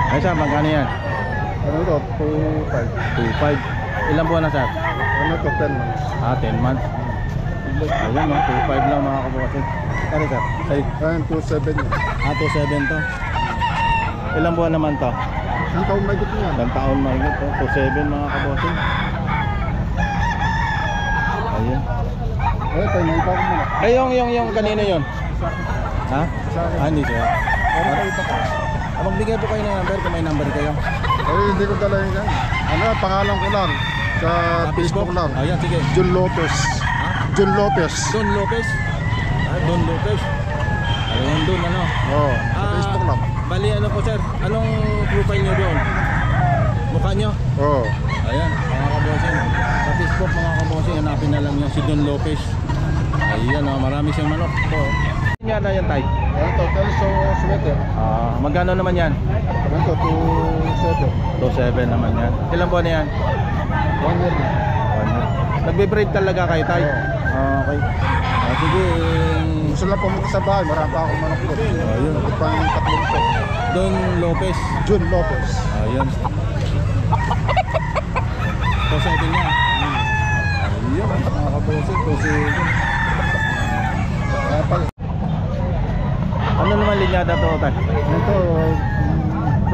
Ay sir, magkano yan? Ano to? 2.5. 2.5. Ilang buwan na sir? Ano to? 10 months. 10 months. Ayun no, 2.5 lang mga kabossing. Ano sir? Ay, Ayun, 2.7 yun. 2.7 to. Ilang buwan naman to? Ang taon may gusto niya. Ilang taon mahigit to? 2.7 mga kabossing. Ayun. Eh, tayo may iba ko muna. Ay, yung kanino yun? Ha? Hindi siya. Pero tayo ito ko. Magbigay po kayo ng number kung may number kayo. Eh, hindi ko dala yun yan. Ano, pangalan ko lang. Sa Facebook lang. Ayan, sige. John Lopez. Ha? John Lopez. Don Lopez. Don Lopez. Ayun doon ano. Oo, sa Facebook lang. Bali ano po sir? Anong profile nyo doon? Mukha nyo? Oo. Ayan, mga kabossing. Sa Facebook mga kabossing, hanapin na lang nyo si Don Lopez. Ayan, marami siyang manok. Ito. Yan na yan tay. Ito, Telso Sweater. Magkano naman yan? Ito, 2.7. 2.7 naman yan. Ilang buwan na yan? 1 year na. Nagbe-breed talaga kayo tay? Okay. Sige. Gusto lang pumunta sa bahay, marami pa akong manok doon. Ayun. Ito pang 3 ko. Don Lopez. John Lopez. Ayun. 2.7 yan. Ayun, mga kabossing, 2.7. Ano naman linyada to tay? Ito,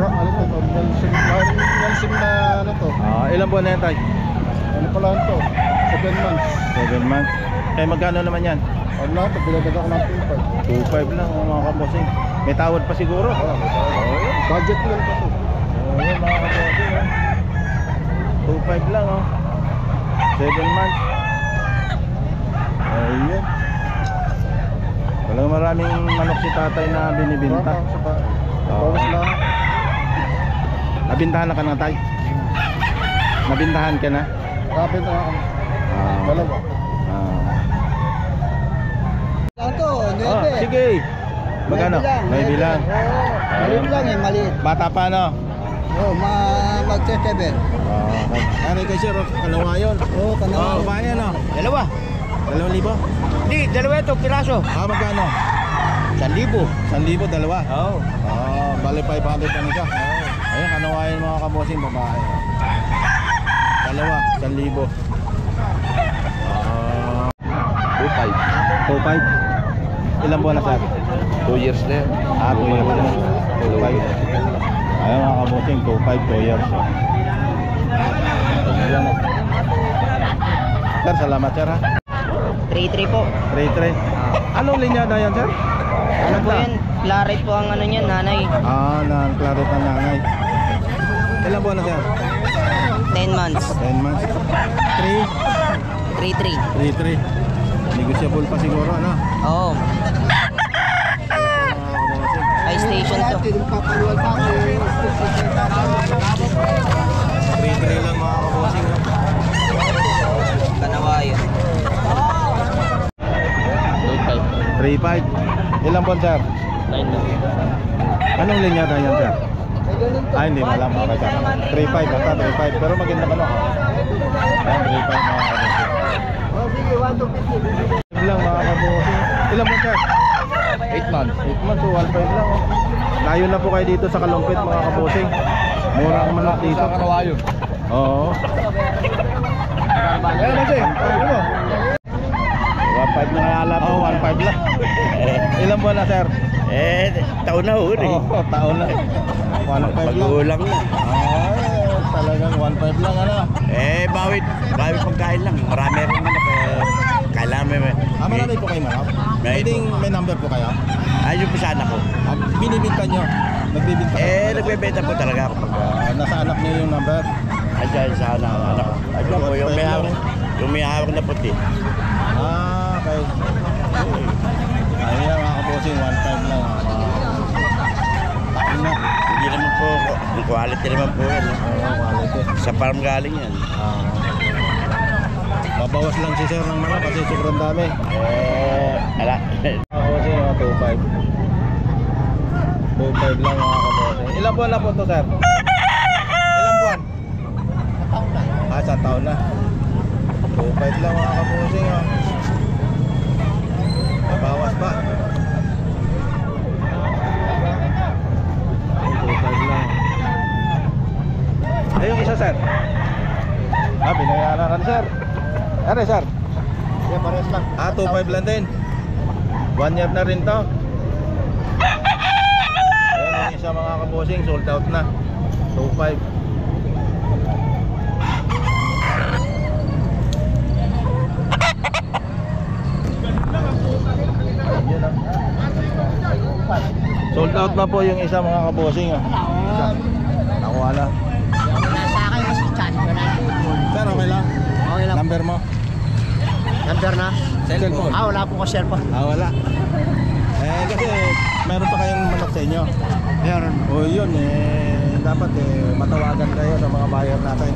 ano to, Nelson na ano to. Ilang buwan na yan tay? Ano pala ito? 7 months. 7 months. Eh magkano naman yan? Ano lang ito, binagad ako ng 2.5 lang mga kabossing. May tawad pa siguro. Budget lang pa to. Ayun mga kabossing. 2.5 lang 7 months. Ayun. Walang maraming manok si tatay na binibinta. Bawas lang. Nabintahan na ka na tay? Nabintahan ka na? Kapit na ako. Dalawa. Ito, 9. Sige. Magkano? May bilang. Maliit lang eh, maliit. Bata pa no? Mag-7. Okay. Ano kay sir? Kalawa yun? Oo, kanawa. Babae ano? Dalawa. 2,000? Hindi, dalawa ito, piraso. Magkano? 1,000. 1,000 dalawa? Oo. Bali 500 ano siya? Ayun, kanawain mga kabossing babae. Dalawa, 1,000. 2.5. 2.5. Ilang buwan na sir? 2 years na yan. 2 years na. 2.5. Ayun mga kabossing, 2.5, 2 years. Ayan. Sir, salamat sir ha. 3-3 po. 3-3. Anong linyada yan sir? Ano po yan? Claret po ang ano niyan, nanay. Claret ang nanay. Ilang buwan na sir? 10 months. 10 months. 3-3. 3-3. Negotiable pa siguro ano? Oo. High station to. 3-3 lang mga kabossing. Kanawayo. 3-5. Ilang buwan sir? 9 lang. Anong linyada yan sir? Hindi mo alam mga sir. 3-5 basta 3-5. Pero maganda ka no? Ayan 3-5 mga kabossing. Lang mga kabossing. Ilang buwan sir? 8 months. 8 months, so 1.5 lang Layo na po kayo dito sa Kalumpit mga kabossing. Mura ang manok dito. Sa Karawayo. Oo. Ayan kasi. Ano mo? 1.5 na kalala po, 1.5 lang. Ilang buwan na sir? Taon na ho. Taon na. 1.5 lang. Magulang na. Talagang 1.5 lang ano. Bawit pagkain lang. Marami rin manok. Kailangan may... Marami po kayo manok? May number po kayo? Ayun po sana ko. Binibinta nyo? Nagbibinta kayo? Nagbebenta po talaga ako. Nasa anak nyo yung number? Ayun sana anak. Ayun po, yung may hawak na puti. Okay. Ayun mga kabossing, 1.5 lang. Taon na. Hindi naman po, yung quality naman po yan. Quality. Sa farm galing yan. Babawas lang si sir ng manok kasi sobrang dami. Ala. Kabossing, 2.5. 2.5 lang mga kabossing. Ilang buwan na po ito sir? Ilang buwan? Isang taon na. 2.5 lang mga kabossing. Babawas pa. 2.5 lang. sir? Binayaran ka, sir. Ano, sir? Yeah, pares lang. 2.5 lang din. 1 year na rin to. Ayan yung isa mga kabosing, sold out na. 2.5. Sold out na po yung isa mga kabosing. Isa. Nakuha na. Nasa akin mas chan ko na. Sir, okay lang? Okay lang. Number mo? Number na? Cellphone. Wala po ko cellphone. Wala. Kasi meron pa kayong manok sa inyo. Meron. O yun dapat matawagan kayo sa mga buyer natin.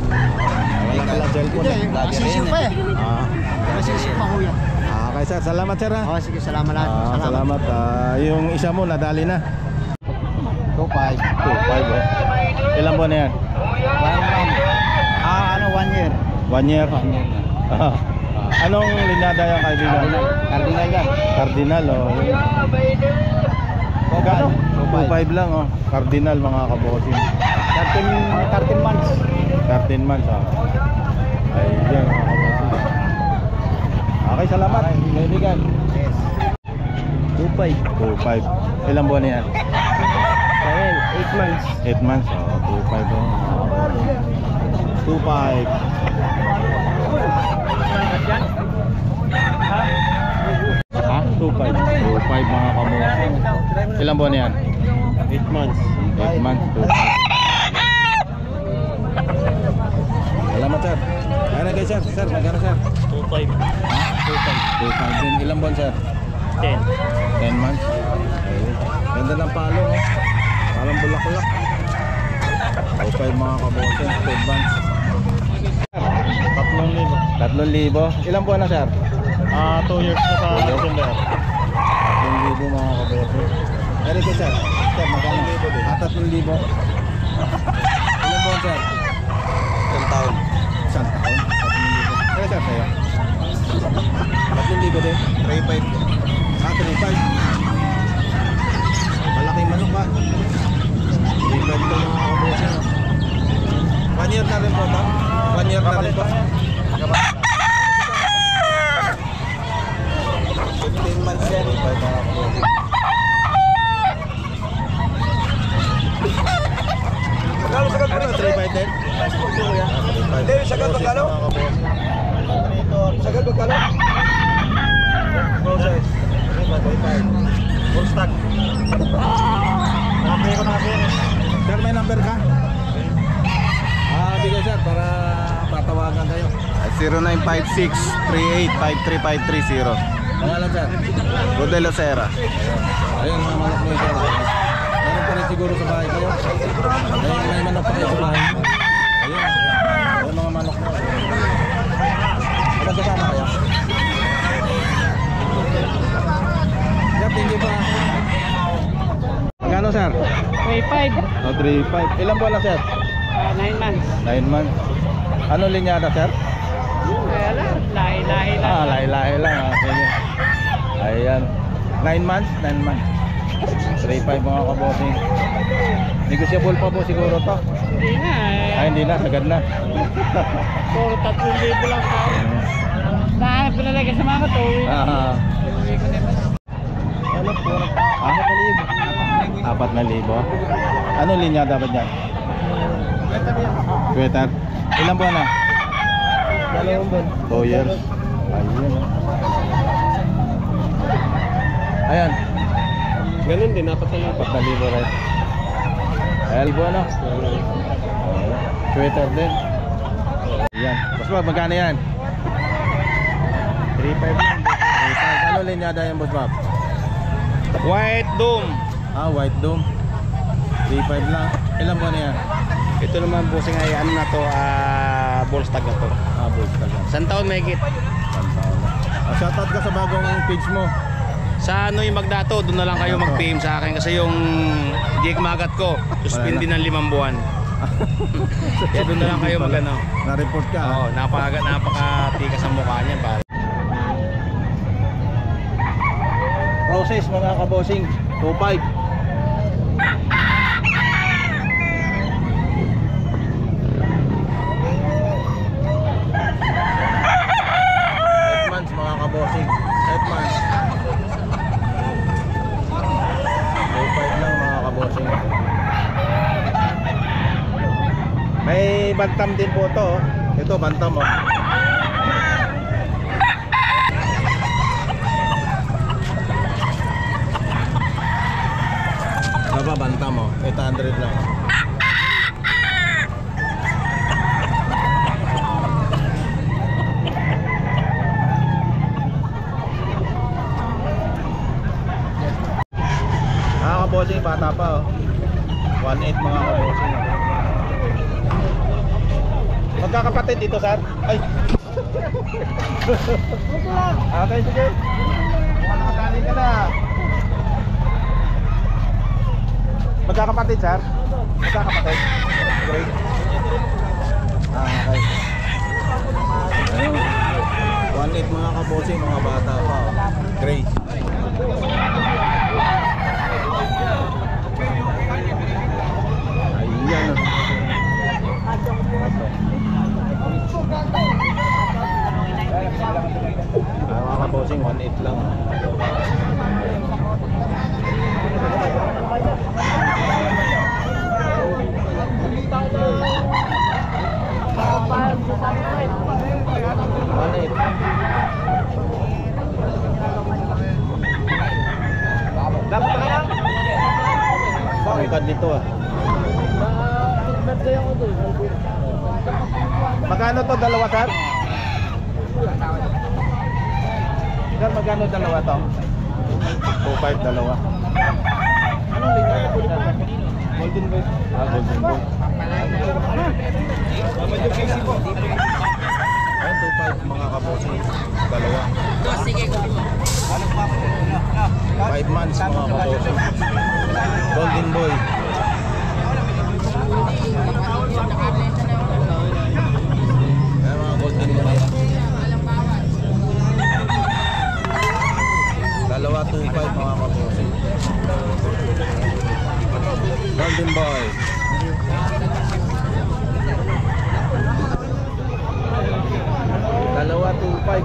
Wala ka lang cellphone. Masisip pa eh. Masisip pa kuya. Okay sir, salamat sir ha. Sige, salamat. Salamat. Yung isa mo nadali na. 2.5. 2.5 Ilang buwan na yan? 1 year. 1 year? Anong linyada yung kaibigan? Cardinal yan. Cardinal Magkano? 2.5 lang Cardinal mga kaboting. 13 months. 13 months Ayan mga kaboting. Okay, salamat kaibigan. 2.5 Ilang buwan na yan? 8 months. 8 months 2.5 2.5 2.5 mga kaboting. Ilang buwan na yan? 8 months. 8 months 2.5 Salamat sir. Ano kayo sir? Sir, magkano sir? 2.5. 2.5 din. Ilang buwan sir? 10. 10 months. Okay. Ganda ng palo Parang bulaklak. 2.5 mga kaboting. 10 months. 3,000. Ilang buwan na sir? 2 years na sa December. 3,000 mga kaboting. Ano kayo sir? Sir, magkano? 3,000. Ilang buwan sir? 1 taon. Isang taon? 3,000. Ano sir sa'yo? 3,000 din? 3.5. 3,500. Malaking manok ba? 3,500 ito mga kaboting 1 year na rin po ba? 1 year na rin po? 15 months yan. 3,500 mga kaboting. Ano? 3,500 din? 3,500. Sagal magkano? Sagal magkano? Process. 3,500. Full stack. Number ko na kasi. Sir, may number ka? Bigay sir para patawagan kayo. 0956-3853-530. Pangalan sir? Rodel Lucera. Ayun mga manok mo sir. Meron pa rin siguro sa bahay kayo. Ayun, may manok pa kayo sa bahay. Ayun. Ayun mga manok mo. Magkasama kayo? Sir, thank you pa. Magkano sir? 3.5. 3,500. Ilang buwan na sir? 9 months. 9 months. Ano linyada sir? Kaya lang, lahi-lahi lang. Lahi-lahi lang. Sige. Ayan. 9 months? 9 months. 3,500 mga kaboting. Negotiable pa po siguro to. Hindi na Hindi na. Sagad na. Puro 3,000 lang sa akin. Nahanap ko na lang sa mga tuwi. Ano po? 4,000. Ano linya dapat yan? Sweater. Ilang buwan na? 2 years. Ayan. Ganun din, 4,000. 4,000 rin. Elbo ano? Sweater din. Ayan. Boss Bob, magkano yan? 3,500 lang. 3,500. Ano linyada yan, Boss Bob? White Dome. White Dome. 3,500 lang. Ilang buwan na yan? Ito naman bossing ay ano na to, Bolstag na to. Bulls ka lang. 1 taon may higit. Shoutout ka sa bagong page mo. Sa ano yung Magdato, doon na lang kayo mag-PM sa akin kasi yung jig magat ko, suspindi ng 5 buwan. Kaya doon na lang kayo mag-ano. Na-report ka. Oo, napaka-tikas ang mukha niyan pare. Process mga kabosing 2,500. bantam din po to. Ito bantam mo. Baba bantam mo. 800 lang. Bossing, bata pa oh. 1.8 mga kabossing. Magkakapatid dito, sir? Ay! Okay, sige. Nakadali ka na. Magkakapatid, sir? Magkakapatid? Great. Okay. 1.8 mga kabossing, mga bata pa oh. Great. Ayan. Mga bossing 1.8 lang. Dapat ka lang. Bakit dito ah? Magkano to dalawa, sir? Sir, magkano dalawa to? 2.5 dalawa. Anong linya? Golden Boy. Golden Boy. Medyo busy po. Ayan, 2.5 mga kabossing. Dalawa. 5 months mga kabossing. Golden Boy. Dalawa 2.5 mga kabossing. Golden Boy. Dalawa 2.5.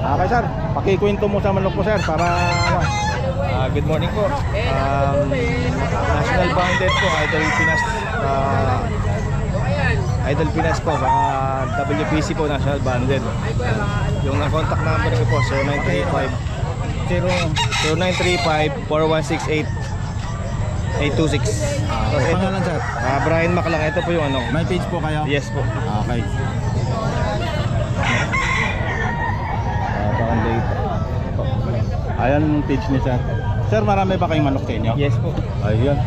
Okay, sir, pakikwento mo sa manok mo, sir, para ano. Good morning po. National Banded po, Idol Pinas. Idol Pinas po, saka WPC po, National Banded. Yung contact number ko po, 0935-416-826. So, ito, Pangalan, sir? Brian Mac lang. Ito po yung ano. May page po kayo? Yes po. Okay. Baka late. Ayan yung page ni sir. Sir, marami ba kayong manok sa inyo? Yes po. Ayan.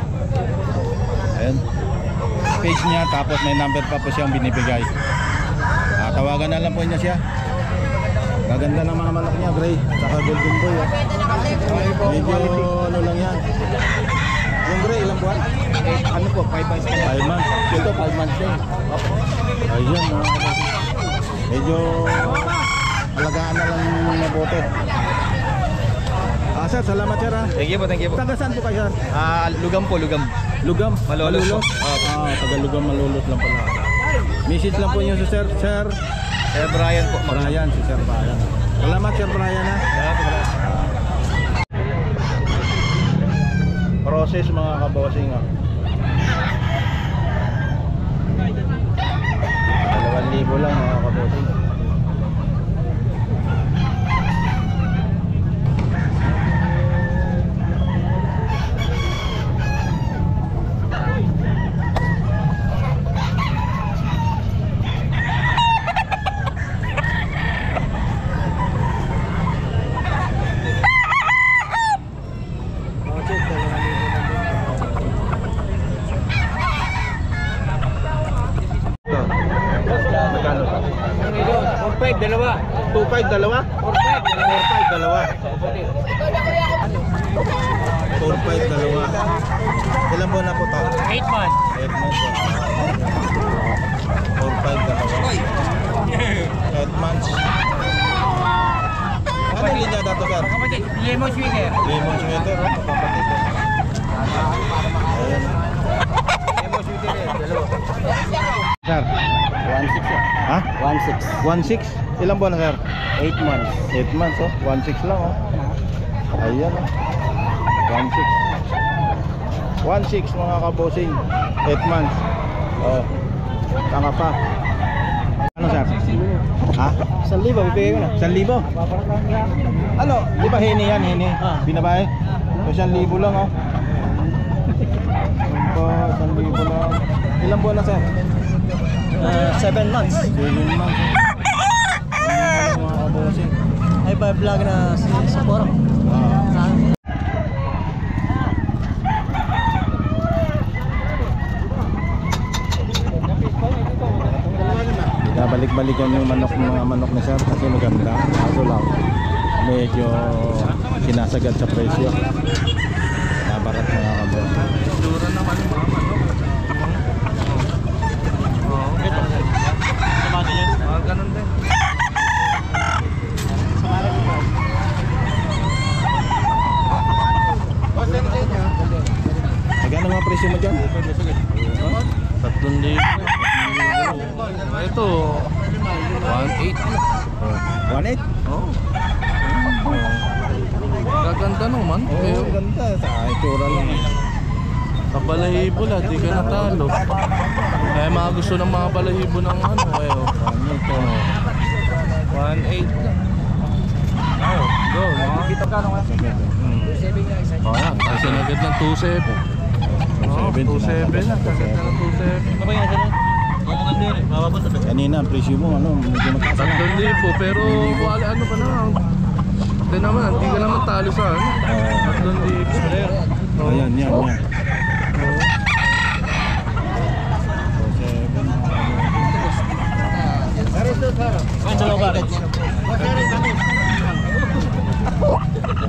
Ayan. Page niya, tapos may number pa po siyang binibigay. Tawagan na lang po niya siya. Gaganda ng mga manok niya, Gray. Saka Golden Boy. Medyo ano lang yan. Yung Gray, ilang buwan? Ano po, 5 months. 5 months. Ito, 5 months din. Ayan, mga kapatid. Medyo alagaan na lang mabuti. Sir, salamat sir ha. Thank you po, thank you po. Taga saan po kayo sir? Lugam po, Lugam. Lugam? Malolos po. Taga Lugam, Malolos lang pala. Message lang po niyo si sir. Sir Brian po. Brian, si Sir Brian. Salamat Sir Brian ha. Process mga kabossing ha. 2,000 lang mga kabossing. Dalawa. 2.5 dalawa? 4.5 dalawa. 4.5 dalawa. Ilan buwan na po to? 8 months. 8 months. 4.5 dalawa. 8 months. Ano linya dato sir? Kapatid, lemon swinger. Lemon sweater, oh, kapatid. Ayan. Lemon swinger dalawa. Sir, 1.6 ha? 1.6. 1.6? Ilang buwan na sir? 8 months. 8 months oh, 1.6 lang oh. Ayan oh. 1.6. 1.6 mga kabosing. 8 months. Oh. Tama pa. Ano sir? Ha? 1,000 bibigay ko na. 1,000? Ano? Di ba hini yan? Hini? Binabae? So 1,000 lang oh. Ano ba? 1,000 lang. Ilang buwan na sir? 7 months. 7 months. Ano mga kabosing? Ay ba vlog na si Saporo? Balik-balikan yung mga manok ni sir kasi maganda. Kaso lang medyo sinasagad sa presyo. Nabarat mga kabosing. Dura naman yung mga manok. Ganun din. Magkano mga presyo mo dyan? 3,000. Ito 1,800. 1.8? Oh. Gaganda naman. Oo, ganda. Sa itsura lang. Sa balahibo lang, di ka natalo. Kaya mga gusto ng mga balahibo ng ano, kayo. 1,800. Oh, go. Makikita ka nung kasi. Oh, yan. Kasi agad ng 2,700. Oh, 2,700 na. Agad na ng 2,700. Kapag yan sila? Mamungan din eh. Mababasa ba? Kanina ang presyo mo ano, medyo mataas na. 3,000 pero wala ano pa na. Ito naman, hindi ka naman talo sa ano. 3,000. Ayan, yan.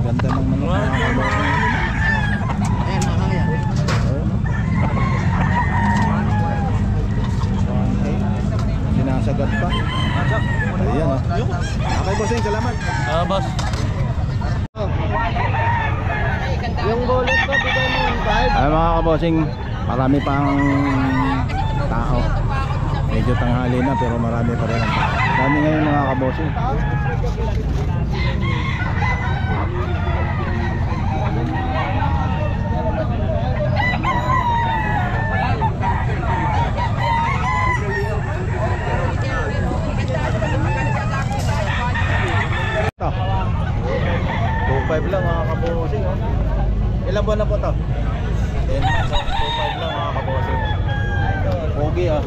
Ganda ng manok mga kabosing. Sinasagad pa. Ayan oh. Okay bossing, salamat. Boss. Yung bullet ko, bigay mo yung 5. Ay mga kabosing, marami pang tao. Medyo tanghali na pero marami pa rin ang tao. Dami ngayon mga kabosing. Ito 2.5 lang mga kabosing oh. Ilang buwan na po to? 10 months, 2.5 lang mga kabosing. Pogi ah.